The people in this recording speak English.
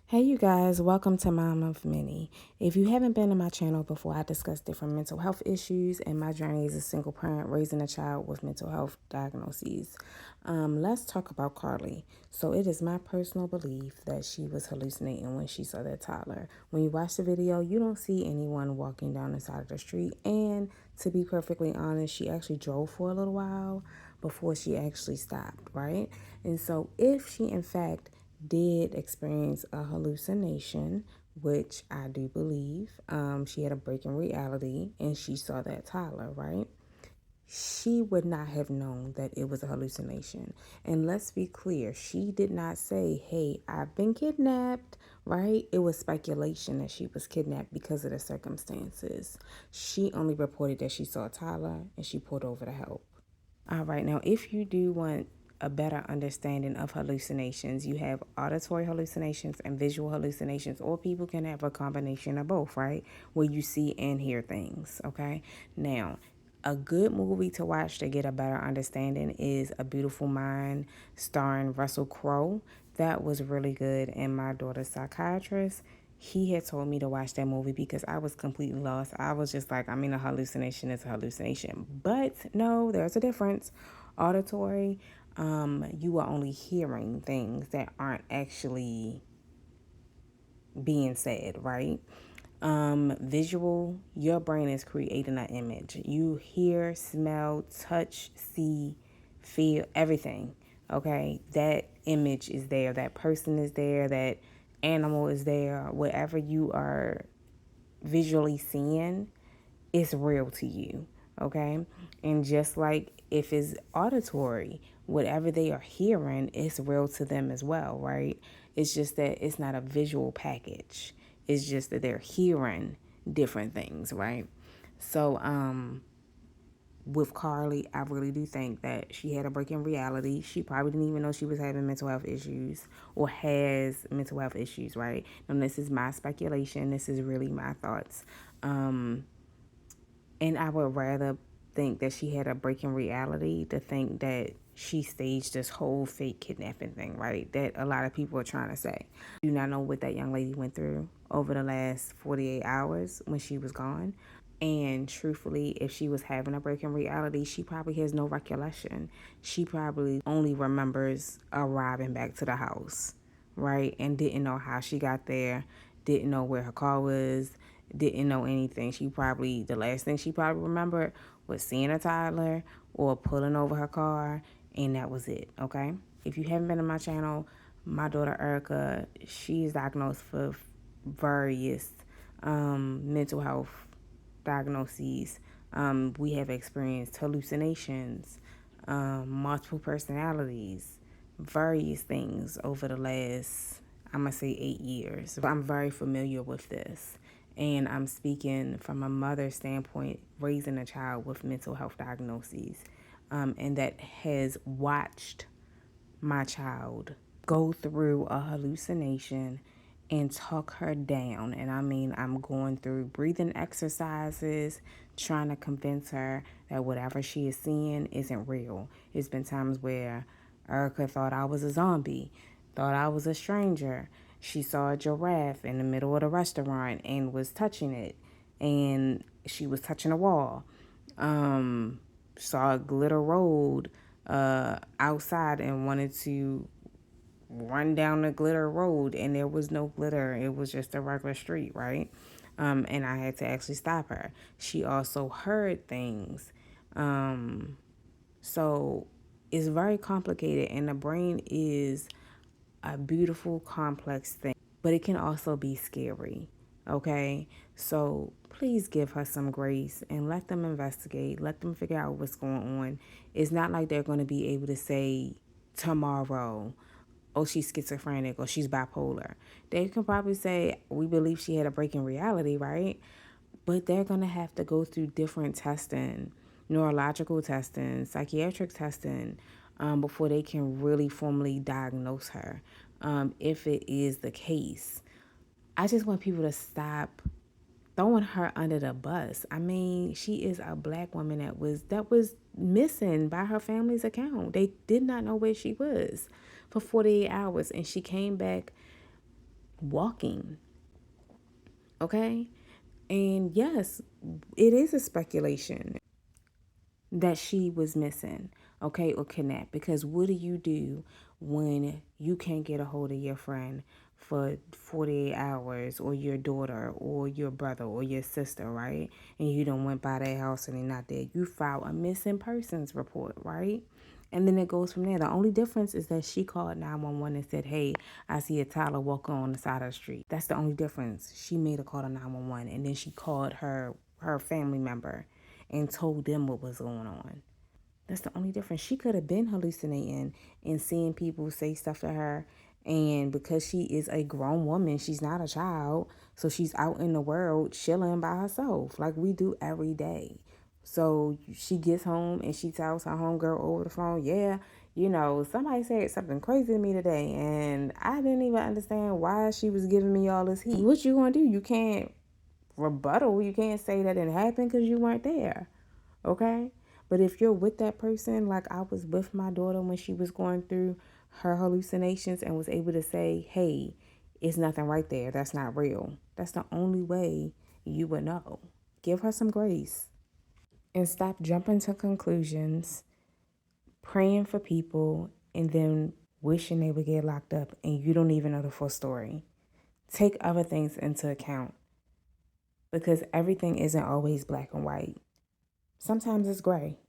Hey you guys, welcome to Mom of Many. If you haven't been to my channel before, I discuss different mental health issues and my journey as a single parent raising a child with mental health diagnoses. Let's talk about Carlee. So it is my personal belief that she was hallucinating when she saw that toddler. When you watch the video, you don't see anyone walking down the side of the street. And to be perfectly honest, she actually drove for a little while before she actually stopped, right? And so if she in fact did experience a hallucination, which I do believe. She had a break in reality and she saw that toddler, right? She would not have known that it was a hallucination. And let's be clear, she did not say, hey, I've been kidnapped, right? It was speculation that she was kidnapped because of the circumstances. She only reported that she saw Tyler and she pulled over to help. All right, now if you do want a better understanding of hallucinations, you have auditory hallucinations and visual hallucinations, or people can have a combination of both, right? Where you see and hear things, okay? Now, a good movie to watch to get a better understanding is A Beautiful Mind starring Russell Crowe. That was really good, and my daughter's psychiatrist, he had told me to watch that movie because I was completely lost. I was just like, I mean, a hallucination is a hallucination. But no, there's a difference. Auditory, you are only hearing things that aren't actually being said, right? Visual, your brain is creating an image. You hear, smell, touch, see, feel everything. Okay, that image is there, that person is there, that animal is there, whatever you are visually seeing is real to you. Okay, and just like if it's auditory, whatever they are hearing is real to them as well, right? It's just that it's not a visual package. It's just that they're hearing different things, right? So, with Carlee, I really do think that she had a break in reality. She probably didn't even know she was having mental health issues or has mental health issues, right? And this is my speculation. This is really my thoughts. And I would rather think that she had a break in reality to think that she staged this whole fake kidnapping thing, right? That a lot of people are trying to say. I do not know what that young lady went through over the last 48 hours when she was gone. And truthfully, if she was having a break in reality, she probably has no recollection. She probably only remembers arriving back to the house, right? And didn't know how she got there, didn't know where her car was, didn't know anything. The last thing she probably remembered was seeing a toddler or pulling over her car, and that was it, okay? If you haven't been to my channel, my daughter Erica, she is diagnosed for various mental health diagnoses. We have experienced hallucinations, multiple personalities, various things over the last, I'm going to say 8 years. I'm very familiar with this. And I'm speaking from a mother's standpoint, raising a child with mental health diagnoses, and that has watched my child go through a hallucination and talk her down. And I mean, I'm going through breathing exercises, trying to convince her that whatever she is seeing isn't real. It's been times where Erica thought I was a zombie, thought I was a stranger. She saw a giraffe in the middle of the restaurant and was touching it, and she was touching a wall. Saw a glitter road outside and wanted to run down the glitter road, and there was no glitter. It was just a regular street, right? And I had to actually stop her. She also heard things. So it's very complicated, and the brain is a beautiful, complex thing, but it can also be scary. Okay, so please give her some grace and let them investigate, let them figure out what's going on. It's not like they're going to be able to say tomorrow, oh, she's schizophrenic or she's bipolar. They can probably say, we believe she had a break in reality, right? But they're going to have to go through different testing, neurological testing, psychiatric testing, before they can really formally diagnose her, if it is the case. I just want people to stop throwing her under the bus. I mean, she is a black woman that was missing by her family's account. They did not know where she was for 48 hours, and she came back walking. Okay? And yes, it is a speculation that she was missing, okay, or kidnapped. Because what do when you can't get a hold of your friend for 48 hours, or your daughter or your brother or your sister, right? And you done went by their house and they're not there. You file a missing persons report, right? And then it goes from there. The only difference is that she called 911 and said, hey, I see a toddler walking on the side of the street. That's the only difference. She made a call to 911, and then she called her family member and told them what was going on. That's the only difference. She could have been hallucinating and seeing people say stuff to her. And because she is a grown woman, she's not a child. So she's out in the world chilling by herself like we do every day. So she gets home and she tells her homegirl over the phone, yeah, somebody said something crazy to me today. And I didn't even understand why she was giving me all this heat. What you gonna do? You can't rebuttal. You can't say that didn't happen because you weren't there. Okay? But if you're with that person, like I was with my daughter when she was going through her hallucinations and was able to say, hey, it's nothing right there. That's not real. That's the only way you would know. Give her some grace and stop jumping to conclusions, praying for people, and then wishing they would get locked up and you don't even know the full story. Take other things into account because everything isn't always black and white. Sometimes it's gray.